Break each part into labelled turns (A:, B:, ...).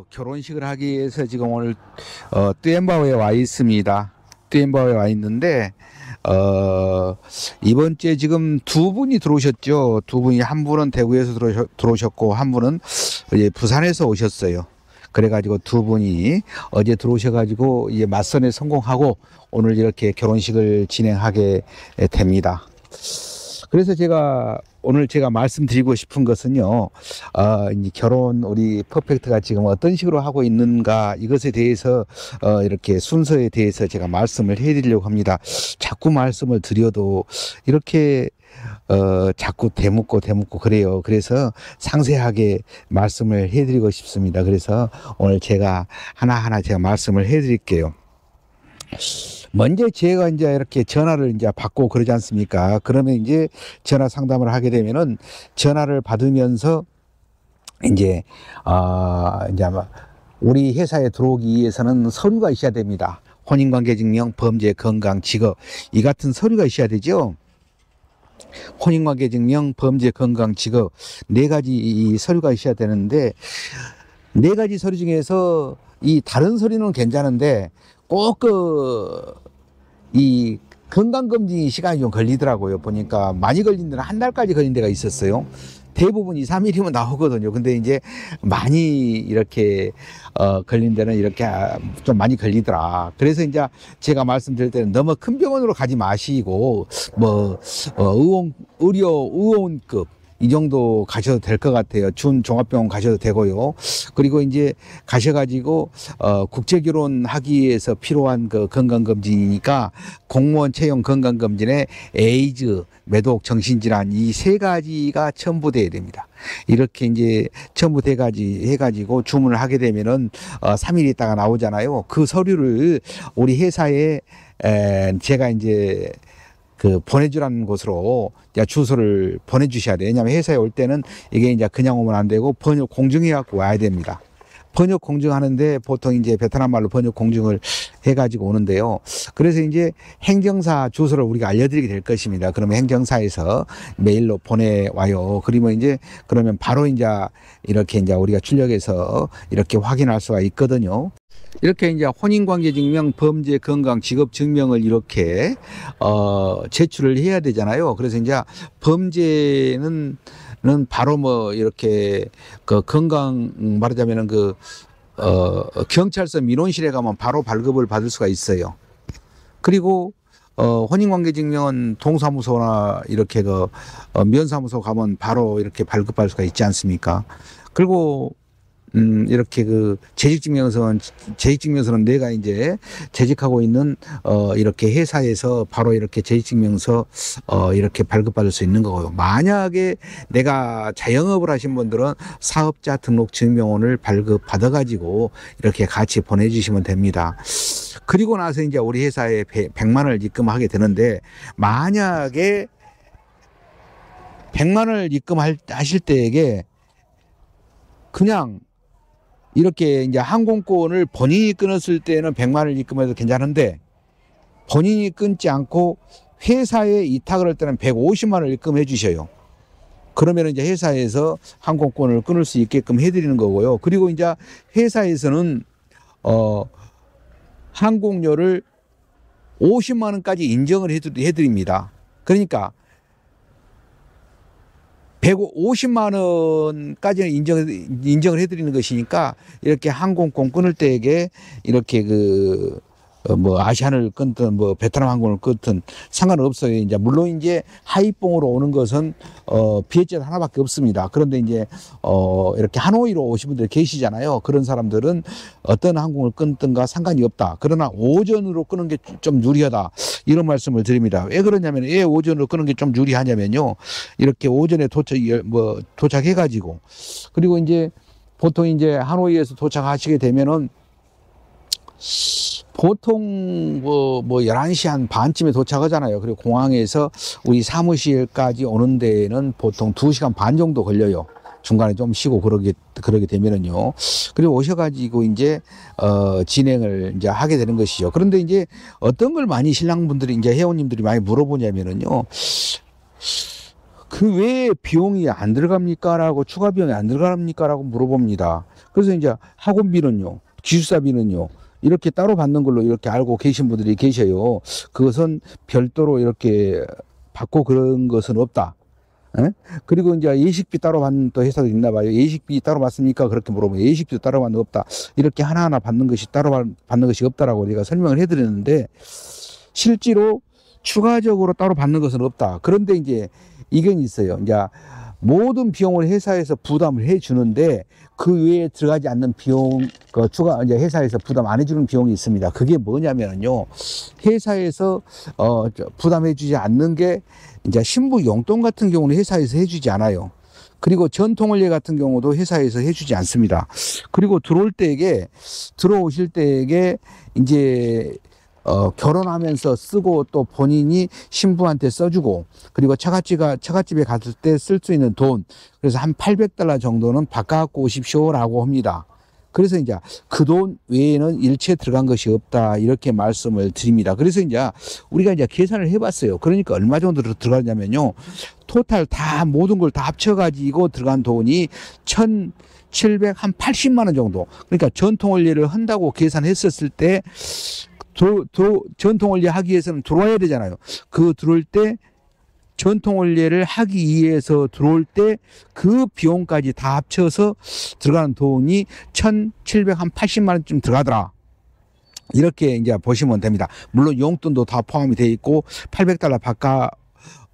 A: 결혼식을 하기 위해서 지금 오늘 뚜엠바오에 와 있습니다. 뚜엠바오에 와 있는데 이번 주에 지금 두 분이 들어오셨죠. 두 분이, 한 분은 대구에서 들어오셨고 한 분은 이제 부산에서 오셨어요. 그래가지고 두 분이 어제 들어오셔가지고 이제 맞선에 성공하고 오늘 이렇게 결혼식을 진행하게 됩니다. 그래서 오늘 제가 말씀드리고 싶은 것은요, 이제 결혼 우리 퍼펙트가 지금 어떤 식으로 하고 있는가, 이것에 대해서 이렇게 순서에 대해서 제가 말씀을 해드리려고 합니다. 자꾸 말씀을 드려도 이렇게 자꾸 대묻고 그래요. 그래서 상세하게 말씀을 해드리고 싶습니다. 그래서 오늘 제가 하나하나 제가 말씀을 해드릴게요. 먼저 제가 이제 이렇게 전화를 이제 받고 그러지 않습니까? 그러면 이제 전화 상담을 하게 되면은 전화를 받으면서 이제 아마 우리 회사에 들어오기 위해서는 서류가 있어야 됩니다. 혼인관계증명, 범죄, 건강, 직업, 이 같은 서류가 있어야 되죠. 혼인관계증명, 범죄, 건강, 직업, 네 가지 이 서류가 있어야 되는데, 네 가지 서류 중에서 이 다른 서류는 괜찮은데 꼭 이 건강검진이 시간이 좀 걸리더라고요. 보니까 많이 걸린 데는 한 달까지 걸린 데가 있었어요. 대부분 2, 3일이면 나오거든요. 근데 이제 많이 이렇게 걸린 데는 이렇게 좀 많이 걸리더라. 그래서 이제 제가 말씀드릴 때는 너무 큰 병원으로 가지 마시고 뭐 의원급 이 정도 가셔도 될 것 같아요. 준종합병원 가셔도 되고요. 그리고 이제 가셔가지고 국제결혼 하기 위해서 필요한 그 건강검진이니까 공무원 채용 건강검진에 에이즈, 매독, 정신질환 이 세 가지가 첨부돼야 됩니다. 이렇게 이제 해가지고 주문을 하게 되면은 3일 있다가 나오잖아요. 그 서류를 우리 회사에 제가 이제 보내주라는 곳으로 주소를 보내주셔야 돼요. 왜냐하면 회사에 올 때는 이게 이제 그냥 오면 안 되고 번역 공증해갖고 와야 됩니다. 번역 공증하는데 보통 이제 베트남 말로 번역 공증을 해가지고 오는데요. 그래서 이제 행정사 주소를 우리가 알려드리게 될 것입니다. 그러면 행정사에서 메일로 보내와요. 그러면 바로 이제 이렇게 이제 우리가 출력해서 이렇게 확인할 수가 있거든요. 이렇게 이제 혼인관계증명, 범죄, 건강, 직업 증명을 이렇게 제출을 해야 되잖아요. 그래서 이제 범죄는 바로 뭐 이렇게 그 건강 말하자면은 경찰서 민원실에 가면 바로 발급을 받을 수가 있어요. 그리고 혼인관계증명은 동사무소나 이렇게 면사무소 가면 바로 이렇게 발급받을 수가 있지 않습니까? 그리고 이렇게 재직증명서는 내가 이제 재직하고 있는 이렇게 회사에서 바로 이렇게 재직증명서 이렇게 발급받을 수 있는 거고요. 만약에 내가 자영업을 하신 분들은 사업자 등록 증명원을 발급받아 가지고 이렇게 같이 보내주시면 됩니다. 그리고 나서 이제 우리 회사에 100만 원을 입금하게 되는데, 만약에 100만 원을 입금하실 때에게 그냥 이렇게 이제 항공권을 본인이 끊었을 때는 100만 원을 입금해도 괜찮은데, 본인이 끊지 않고 회사에 이탁을 할 때는 150만 원을 입금해 주셔요. 그러면 이제 회사에서 항공권을 끊을 수 있게끔 해드리는 거고요. 그리고 이제 회사에서는 항공료를 50만 원까지 인정을 해드립니다. 그러니까 150만 원까지는 인정을 해드리는 것이니까, 이렇게 항공권 끊을 때에게 이렇게 아시아나를 끊든 뭐 베트남 항공을 끊든 상관없어요. 이제 물론 이제 하이뽕으로 오는 것은 비엣젯 하나밖에 없습니다. 그런데 이제 이렇게 하노이로 오신 분들 계시잖아요. 그런 사람들은 어떤 항공을 끊든가 상관이 없다. 그러나 오전으로 끊는 게 좀 유리하다, 이런 말씀을 드립니다. 왜 그러냐면, 왜 오전으로 끊는 게 좀 유리하냐면요, 이렇게 오전에 도착해가지고, 그리고 이제 보통 이제 하노이에서 도착하시게 되면은 보통 11시 한 반쯤에 도착하잖아요. 그리고 공항에서 우리 사무실까지 오는 데는 보통 2시간 반 정도 걸려요. 중간에 좀 쉬고 그러게 되면은요. 그리고 오셔가지고 이제 진행을 이제 하게 되는 것이죠. 그런데 이제 어떤 걸 많이 신랑분들이, 이제 회원님들이 많이 물어보냐면은요, 왜 비용이 안 들어갑니까? 라고, 추가 비용이 안 들어갑니까? 라고 물어봅니다. 그래서 이제 학원비는요, 기숙사비는요, 이렇게 따로 받는 걸로 이렇게 알고 계신 분들이 계셔요. 그것은 별도로 이렇게 받고 그런 것은 없다. 예? 그리고 이제 예식비 따로 받는 또 회사도 있나 봐요. 예식비 따로 받습니까? 그렇게 물어보면 예식비도 따로 받는 거 없다. 이렇게 하나하나 받는 것이 따로 받는 것이 없다라고 우리가 설명을 해드렸는데, 실제로 추가적으로 따로 받는 것은 없다. 그런데 이제 이건 있어요. 이제 모든 비용을 회사에서 부담을 해 주는데 그 외에 들어가지 않는 비용, 그 추가 이제 회사에서 부담 안 해주는 비용이 있습니다. 그게 뭐냐면요, 회사에서 부담해 주지 않는 게 이제 신부 용돈 같은 경우는 회사에서 해주지 않아요. 그리고 전통원례 같은 경우도 회사에서 해주지 않습니다. 그리고 들어오실 때에게 이제 결혼하면서 쓰고 또 본인이 신부한테 써주고, 그리고 처갓집에 갔을 때 쓸 수 있는 돈, 그래서 한 $800 정도는 바꿔갖고 오십시오라고 합니다. 그래서 이제 그 돈 외에는 일체 들어간 것이 없다, 이렇게 말씀을 드립니다. 그래서 이제 우리가 이제 계산을 해봤어요. 그러니까 얼마 정도 들어가냐면요, 토탈 다 모든 걸 다 합쳐가지고 들어간 돈이 1,780만 원 정도. 그러니까 전통원례를 한다고 계산했었을 때 전통원례 하기 위해서는 들어와야 되잖아요. 그 들어올 때 전통원례를 하기 위해서 들어올 때 그 비용까지 다 합쳐서 들어가는 돈이 1,780만 원쯤 들어가더라. 이렇게 이제 보시면 됩니다. 물론 용돈도 다 포함이 돼 있고 $800 바꿔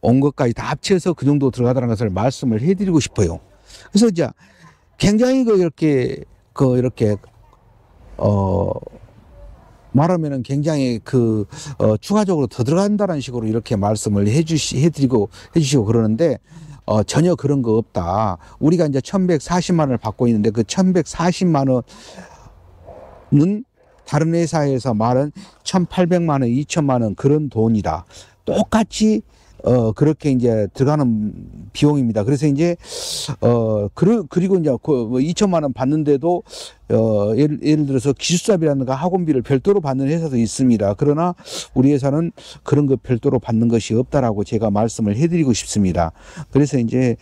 A: 온 것까지 다 합쳐서 그 정도 들어가더라는 것을 말씀을 해드리고 싶어요. 그래서 이제 굉장히 이렇게 말하면은 굉장히 추가적으로 더 들어간다는 식으로 이렇게 말씀을 해주시고 그러는데, 전혀 그런 거 없다. 우리가 이제 1,140만 원을 받고 있는데 그 1,140만 원은 다른 회사에서 말은 1,800만 원, 2천만 원 그런 돈이다. 똑같이 그렇게 이제 들어가는 비용입니다. 그래서 이제, 그리고 이제 2천만 원 받는데도, 예를 들어서 기숙사비라든가 학원비를 별도로 받는 회사도 있습니다. 그러나 우리 회사는 그런 거 별도로 받는 것이 없다라고 제가 말씀을 해드리고 싶습니다. 그래서 이제,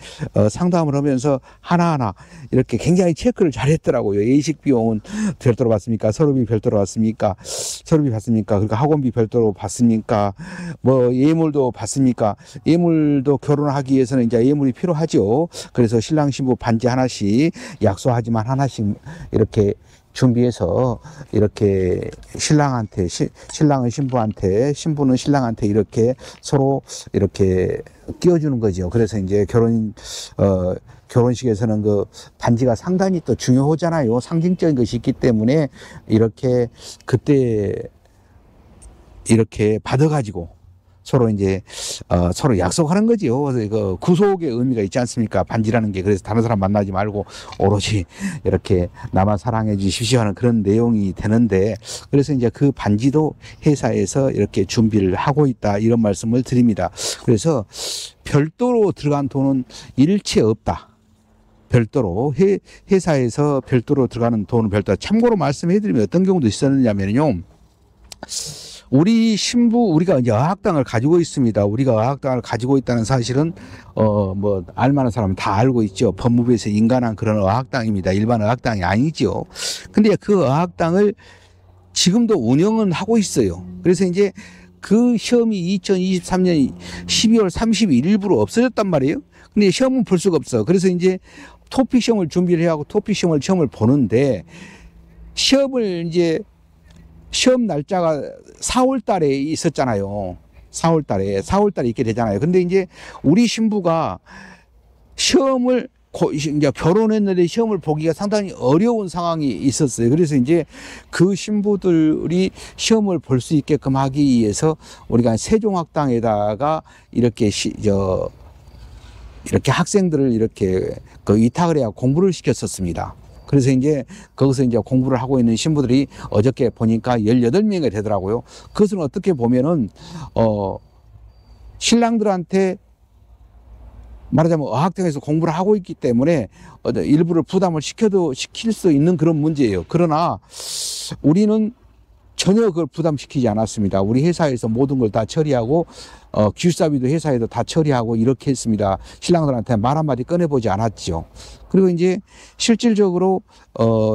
A: 상담을 하면서 하나하나 이렇게 굉장히 체크를 잘 했더라고요. 예식 비용은 별도로 받습니까? 서류비 별도로 받습니까? 서류비 받습니까? 그러니까 학원비 별도로 받습니까? 뭐 예물도 받습니까? 예물도 결혼하기 위해서는 이제 예물이 필요하죠. 그래서 신랑 신부 반지 하나씩, 약소하지만 하나씩 이렇게 준비해서 이렇게 신랑은 신부한테, 신부는 신랑한테 이렇게 서로 이렇게 끼워주는 거죠. 그래서 이제 결혼식에서는 그 반지가 상당히 또 중요하잖아요. 상징적인 것이 있기 때문에 이렇게 그때 이렇게 받아가지고 서로 이제 서로 약속하는 거지요. 그 구속의 의미가 있지 않습니까? 반지라는 게. 그래서 다른 사람 만나지 말고 오로지 이렇게 나만 사랑해 주십시오 하는 그런 내용이 되는데, 그래서 이제 그 반지도 회사에서 이렇게 준비를 하고 있다, 이런 말씀을 드립니다. 그래서 별도로 들어간 돈은 일체 없다. 별도로 회사에서 별도로 들어가는 돈은 별도. 참고로 말씀해 드리면 어떤 경우도 있었느냐면요, 우리 신부, 우리가 이제 어학당을 가지고 있습니다. 우리가 어학당을 가지고 있다는 사실은, 뭐, 알만한 사람은 다 알고 있죠. 법무부에서 인간한 그런 어학당입니다. 일반 어학당이 아니죠. 근데 그 어학당을 지금도 운영은 하고 있어요. 그래서 이제 그 시험이 2023년 12월 31일부로 없어졌단 말이에요. 근데 시험은 볼 수가 없어. 그래서 이제 토픽 시험을 준비를 해야 하고 토픽 시험을 보는데, 시험 날짜가 4월 달에 있었잖아요. 4월 달에 있게 되잖아요. 근데 이제 우리 신부가 시험을 이제 결혼했는데 시험을 보기가 상당히 어려운 상황이 있었어요. 그래서 이제 그 신부들이 시험을 볼 수 있게끔 하기 위해서 우리가 세종학당에다가 이렇게 이렇게 학생들을 이렇게 위탁을 해야 공부를 시켰었습니다. 그래서 이제 거기서 이제 공부를 하고 있는 신부들이 어저께 보니까 18명이 되더라고요. 그것은 어떻게 보면은, 신랑들한테 말하자면 어학당에서 공부를 하고 있기 때문에 일부를 부담을 시킬 수 있는 그런 문제예요. 그러나 우리는 전혀 그걸 부담시키지 않았습니다. 우리 회사에서 모든 걸 다 처리하고 기숙사비도 회사에도 다 처리하고 이렇게 했습니다. 신랑들한테 말 한마디 꺼내보지 않았죠. 그리고 이제 실질적으로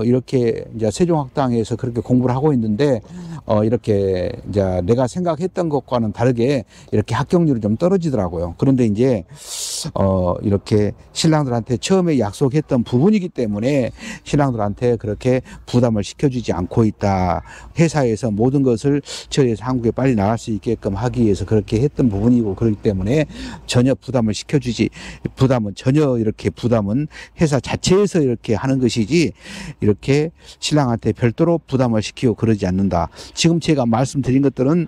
A: 이렇게 이제 세종학당에서 그렇게 공부를 하고 있는데 이렇게 이제 내가 생각했던 것과는 다르게 이렇게 합격률이 좀 떨어지더라고요. 그런데 이제 이렇게 신랑들한테 처음에 약속했던 부분이기 때문에 신랑들한테 그렇게 부담을 시켜주지 않고 있다. 회사에서 모든 것을 처리해서 한국에 빨리 나갈 수 있게끔 하기 위해서 그렇게 했던 부분이고, 그렇기 때문에 전혀 부담을 시켜주지, 부담은 회사 자체에서 이렇게 하는 것이지 이렇게 신랑한테 별도로 부담을 시키고 그러지 않는다. 지금 제가 말씀드린 것들은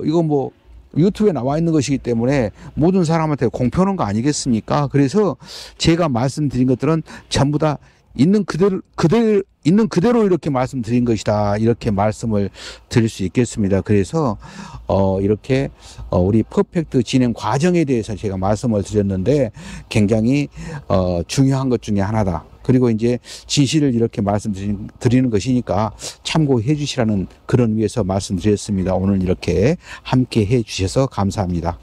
A: 이거 유튜브에 나와 있는 것이기 때문에 모든 사람한테 공표하는 거 아니겠습니까? 그래서 제가 말씀드린 것들은 전부 다 있는 그대로 이렇게 말씀드린 것이다. 이렇게 말씀을 드릴 수 있겠습니다. 그래서 이렇게 우리 퍼펙트 진행 과정에 대해서 제가 말씀을 드렸는데 굉장히 중요한 것 중에 하나다. 그리고 이제 진실을 이렇게 말씀드리는 것이니까 참고해 주시라는 그런 위에서 말씀드렸습니다. 오늘 이렇게 함께 해 주셔서 감사합니다.